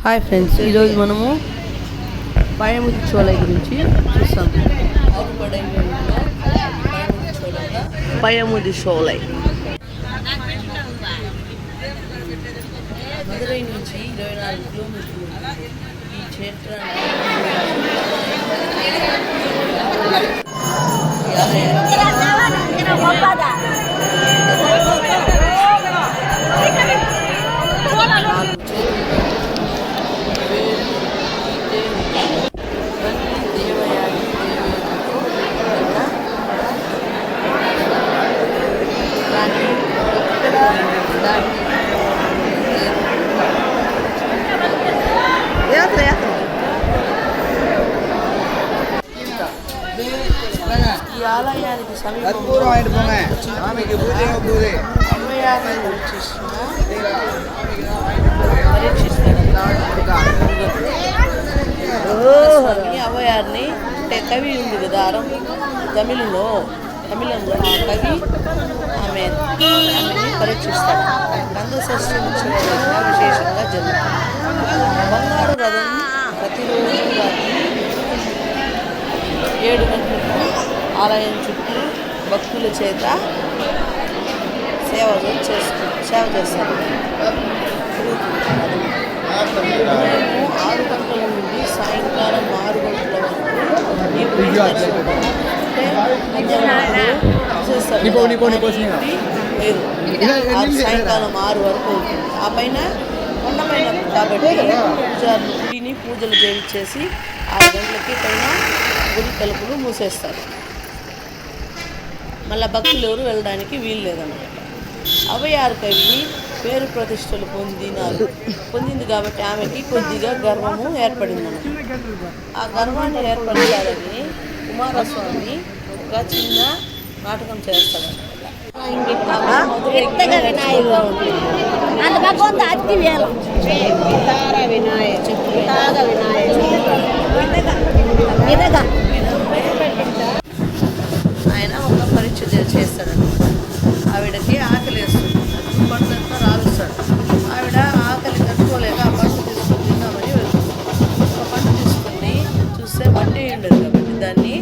Hi friends, ఈరోజు మనము పయముది చోళై గురించి చూస్తాం. పయముది చోళై మదురై నుంచి 24 కిలోమీటర్లు. ఈ క్షేత్రాన్ని ఈ ఆలయానికి సమీపంలో అమ్మవారిని అమ్మవారిని అంటే కవి ఉంది కదా తమిళంలో ఆ కవి ఆమెని పరీక్షిస్తాడు. కందషష్ఠి ఉత్సవాలు విశేషంగా జరుగుతుంది. బంగారు రథం ప్రతిరోజు రాత్రి 7 గంటలకు ఆలయం చుట్టూ భక్తుల చేత సేవ చేస్తారు. 6 గంటల నుండి సాయంకాలం 6 గంటల వరకు ఈ సాయంకాలం 6 వరకు అవుతుంది. ఆ పైన కొండపైన కాబట్టి గుడిని పూజలు చేయించేసి 6 గంటలకి పైన గుడి తలుపులు మూసేస్తారు. మళ్ళీ భక్తులు ఎవరు వెళ్ళడానికి వీలు లేదన్నమాట. అవ్వయారు కవి పేరు ప్రతిష్టలు పొందింది కాబట్టి ఆమెకి కొద్దిగా గర్వము ఏర్పడింది. ఆ గర్వాన్ని ఏర్పడాలని కుమారస్వామి ఒక చిన్న నాటకం చేస్తాడు. ఆయన ఒక పరీక్ష చేస్తాడు. ఆవిడకి ఆకలి వేస్తుంది, పంటంతా రాలుస్తాడు. ఆవిడ ఆకలి తట్టుకోలేక ఆ పంట తీసుకొని తిందామని వెళ్తుంది. ఒక పంట తీసుకొని చూస్తే మట్టి ఉండదు కాబట్టి దాన్ని